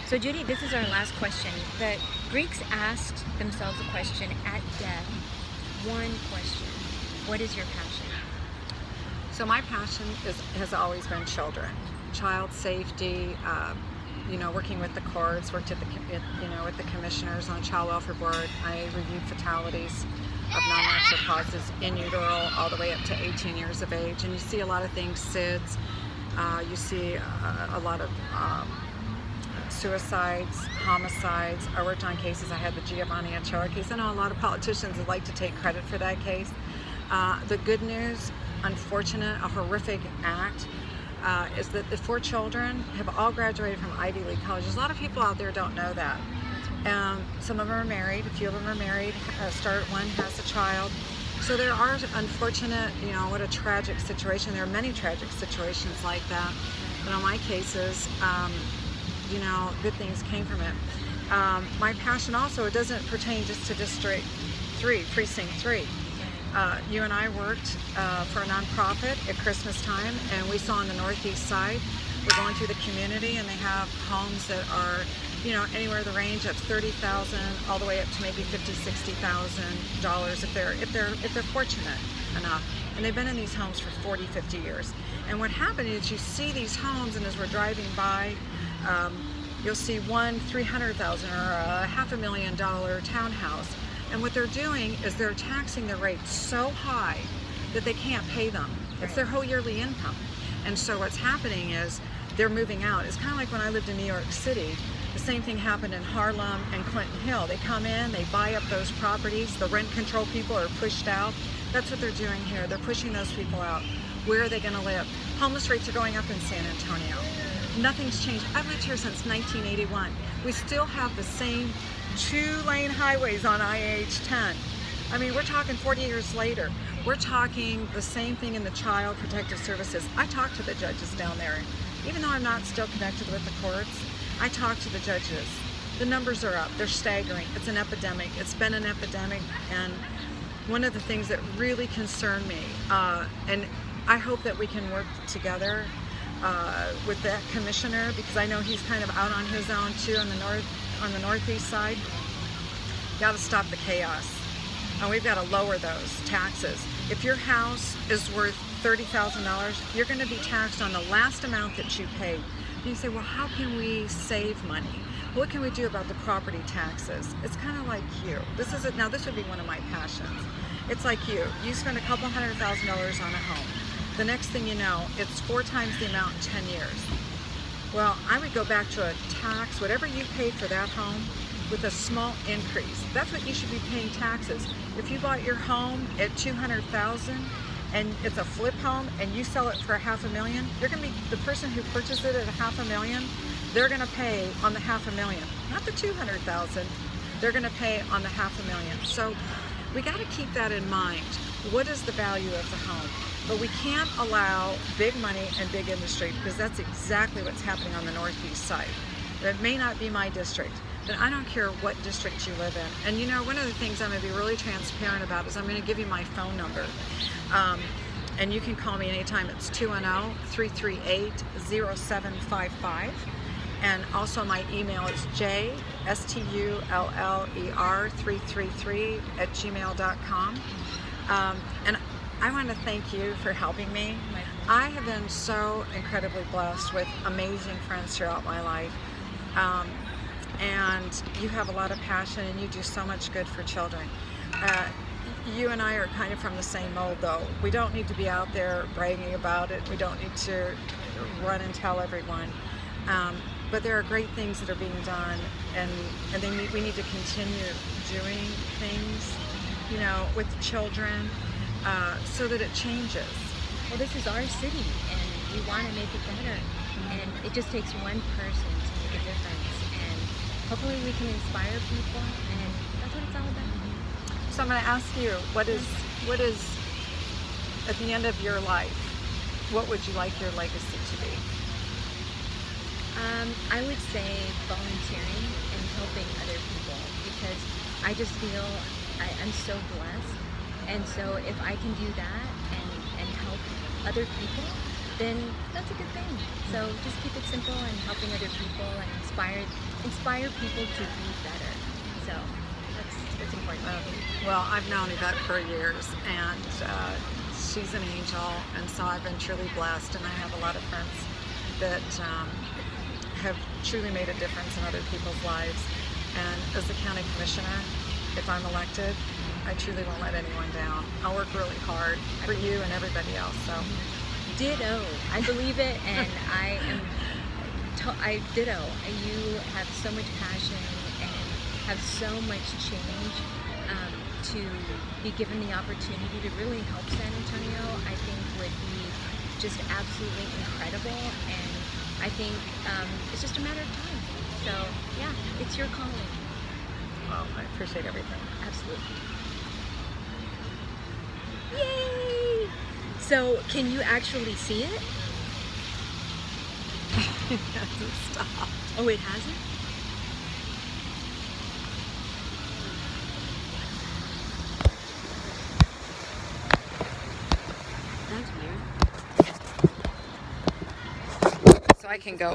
So Judy, this is our last question. The Greeks asked themselves a question at death. One question. What is your passion? So my passion has always been children, child safety. Working with the courts, worked at with the commissioners on the child welfare board. I reviewed fatalities of non-natural causes in utero all the way up to 18 years of age, and you see a lot of things, SIDS. You see a lot of suicides, homicides. I worked on cases. I had the Giovanni Ochoa case. I know a lot of politicians would like to take credit for that case. The good news, unfortunate, a horrific act, is that the 4 children have all graduated from Ivy League colleges. A lot of people out there don't know that. Some of them are married. A few of them are married. One has a child. So there are unfortunate, what a tragic situation. There are many tragic situations like that. But in my cases, good things came from it. My passion also, it doesn't pertain just to District 3, Precinct 3. You and I worked for a nonprofit at Christmas time, and we saw on the northeast side, we're going through the community, and they have homes that are, anywhere in the range of $30,000 all the way up to maybe $50,000-$60,000 if they're fortunate enough. And they've been in these homes for 40, 50 years. And what happened is you see these homes, and as we're driving by, you'll see one $300,000 or a $500,000 townhouse. And what they're doing is they're taxing the rates so high that they can't pay them. It's their whole yearly income. And so what's happening is they're moving out. It's kind of like when I lived in New York City. The same thing happened in Harlem and Clinton Hill. They come in, they buy up those properties. The rent control people are pushed out. That's what they're doing here. They're pushing those people out. Where are they going to live? Homeless rates are going up in San Antonio. Nothing's changed. I've lived here since 1981. We still have the same 2-lane highways on IH-10. I mean, we're talking 40 years later. We're talking the same thing in the Child Protective Services. I talk to the judges down there. Even though I'm not still connected with the courts, I talk to the judges. The numbers are up. They're staggering. It's an epidemic. It's been an epidemic. And one of the things that really concern me, and I hope that we can work together with that commissioner, because I know he's kind of out on his own too on the northeast side. Got to stop the chaos, and we've got to lower those taxes. If your house is worth $30,000, you're going to be taxed on the last amount that you paid. And you say, well, how can we save money? What can we do about the property taxes? It's kind of like you. This would be one of my passions. It's like you spend a couple $100,000 on a home. The next thing you know, it's 4 times the amount in 10 years. Well, I would go back to a tax, whatever you paid for that home, with a small increase. That's what you should be paying taxes. If you bought your home at $200,000 and it's a flip home and you sell it for $500,000, you're going to be the person who purchased it at $500,000. They're going to pay on the $500,000, not the $200,000. They're going to pay on the $500,000. So we got to keep that in mind. What is the value of the home? But we can't allow big money and big industry, because that's exactly what's happening on the northeast side. It may not be my district, but I don't care what district you live in. And one of the things I'm going to be really transparent about is I'm going to give you my phone number. And you can call me anytime. It's 210-338-0755. And also my email is jstuller333@gmail.com. And I want to thank you for helping me. I have been so incredibly blessed with amazing friends throughout my life. And you have a lot of passion, and you do so much good for children. You and I are kind of from the same mold, though. We don't need to be out there bragging about it. We don't need to run and tell everyone. But there are great things that are being done, and we need to continue doing things, with the children, so that it changes. Well, this is our city, and we want to make it better. And it just takes one person to make a difference. And hopefully we can inspire people, and that's what it's all about. So I'm going to ask you, what is at the end of your life, what would you like your legacy to be? I would say volunteering and helping other people, because I just feel I'm so blessed. And so if I can do that and help other people, then that's a good thing. So just keep it simple and helping other people and inspire people to be better. So that's important. Well, I've known Yvette for years, and she's an angel, and so I've been truly blessed, and I have a lot of friends that have truly made a difference in other people's lives. And as the county commissioner, if I'm elected, I truly won't let anyone down. I'll work really hard for you and everybody else. So, ditto. I believe it, and I ditto. You have so much passion and have so much change. To be given the opportunity to really help San Antonio, I think would be just absolutely incredible, and I think it's just a matter of time. So yeah, it's your calling. well, I appreciate everything. Absolutely. Yay! So can you actually see it? It hasn't stopped. Oh, it hasn't? That's weird. So I can go